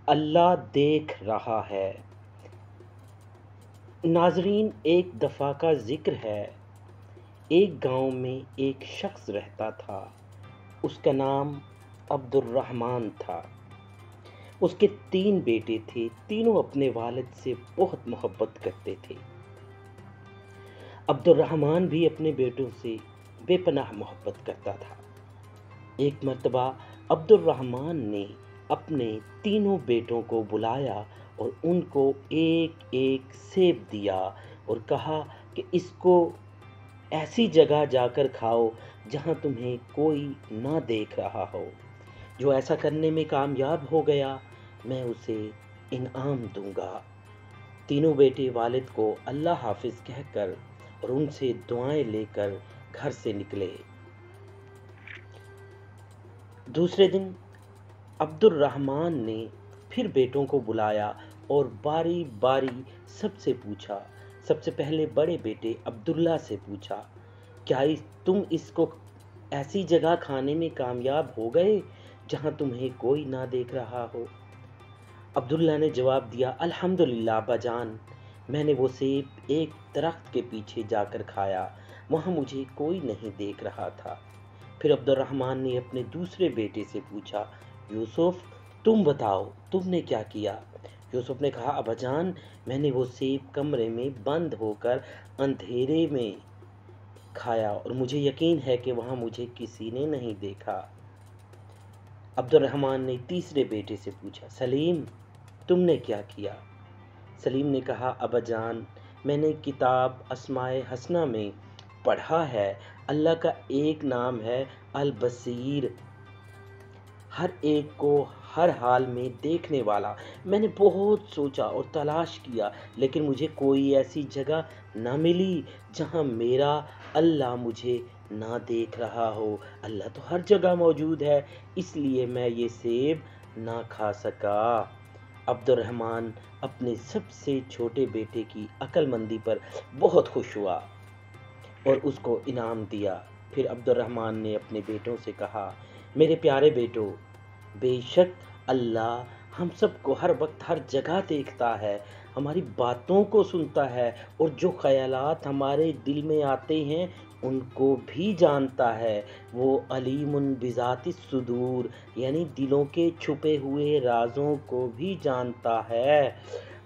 اللہ دیکھ رہا ہے۔ ناظرین، ایک دفعہ کا ذکر ہے۔ ایک گاؤں میں ایک شخص رہتا تھا۔ اس کا نام عبد الرحمن تھا۔ اس کے 3 بیٹے تھے، تینوں اپنے والد سے بہت محبت کرتے تھے۔ عبد الرحمن بھی اپنے بیٹوں سے بے پناہ محبت کرتا تھا۔ ایک مرتبہ عبد الرحمن نے اپنے تینوں بیٹوں کو بلایا اور ان کو ایک ایک سیب دیا اور کہا کہ اس کو ایسی جگہ جا کر کھاؤ جہاں تمہیں کوئی نہ دیکھ رہا ہو۔ جو ایسا کرنے میں کامیاب ہو گیا میں اسے انعام دوں گا۔ تینوں بیٹے والد کو اللہ حافظ کہہ کر اور ان سے دعائیں لے کر گھر سے نکلے۔ دوسرے دن عبد الرحمن نے پھر بیٹوں کو بلایا اور باری باری سب سے پوچھا۔ سب سے پہلے بڑے بیٹے عبداللہ سے پوچھا، کیا تم اس کو ایسی جگہ کھانے میں کامیاب ہو گئے جہاں تمہیں کوئی نہ دیکھ رہا ہو؟ عبداللہ نے جواب دیا، الحمدللہ ابا جان، میں نے وہ سیب ایک درخت کے پیچھے جا کر کھایا، وہاں مجھے کوئی نہیں دیکھ رہا تھا۔ پھر عبد الرحمن نے اپنے دوسرے بیٹے سے پوچھا، یوسف تم بتاؤ تم نے کیا کیا؟ یوسف نے کہا، ابا جان میں نے وہ سیب کمرے میں بند ہو کر اندھیرے میں کھایا اور مجھے یقین ہے کہ وہاں مجھے کسی نے نہیں دیکھا۔ عبد الرحمن نے تیسرے بیٹے سے پوچھا، سلیم تم نے کیا کیا؟ سلیم نے کہا، ابا جان میں نے کتاب اسماء حسنہ میں پڑھا ہے، اللہ کا ایک نام ہے البصیر، ہر ایک کو ہر حال میں دیکھنے والا۔ میں نے بہت سوچا اور تلاش کیا لیکن مجھے کوئی ایسی جگہ نہ ملی جہاں میرا اللہ مجھے نہ دیکھ رہا ہو۔ اللہ تو ہر جگہ موجود ہے، اس لیے میں یہ سیب نہ کھا سکا۔ عبد الرحمن اپنے سب سے چھوٹے بیٹے کی عقل مندی پر بہت خوش ہوا اور اس کو انعام دیا۔ پھر عبد الرحمن نے اپنے بیٹوں سے کہا، میرے پیارے بیٹو، بے شک اللہ ہم سب کو ہر وقت ہر جگہ دیکھتا ہے، ہماری باتوں کو سنتا ہے اور جو خیالات ہمارے دل میں آتے ہیں ان کو بھی جانتا ہے۔ وہ علیم بذات الصدور، یعنی دلوں کے چھپے ہوئے رازوں کو بھی جانتا ہے۔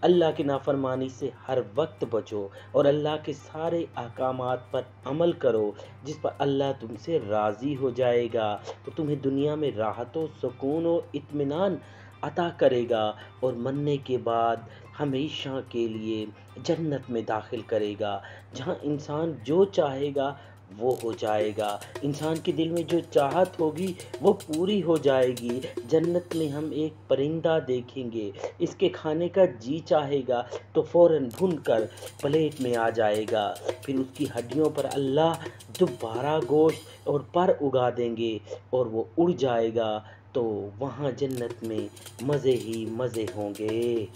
اللہ کی نافرمانی سے ہر وقت بچو اور اللہ کے سارے احکامات پر عمل کرو جس پر اللہ تم سے راضی ہو جائے گا اور تمہیں دنیا میں راحت و سکون و اطمینان عطا کرے گا اور مرنے کے بعد ہمیشہ کے لیے جنت میں داخل کرے گا جہاں انسان جو چاہے گا وہ ہو جائے گا، انسان کے دل میں جو چاہت ہوگی وہ پوری ہو جائے گی۔ جنت میں ہم ایک پرندہ دیکھیں گے، اس کے کھانے کا جی چاہے گا تو فوراً بھون کر پلیٹ میں آ جائے گا، پھر اس کی ہڈیوں پر اللہ دوبارہ گوشت اور پر اگا دیں گے اور وہ اڑ جائے گا، تو وہاں جنت میں مزے ہی مزے ہوں گے۔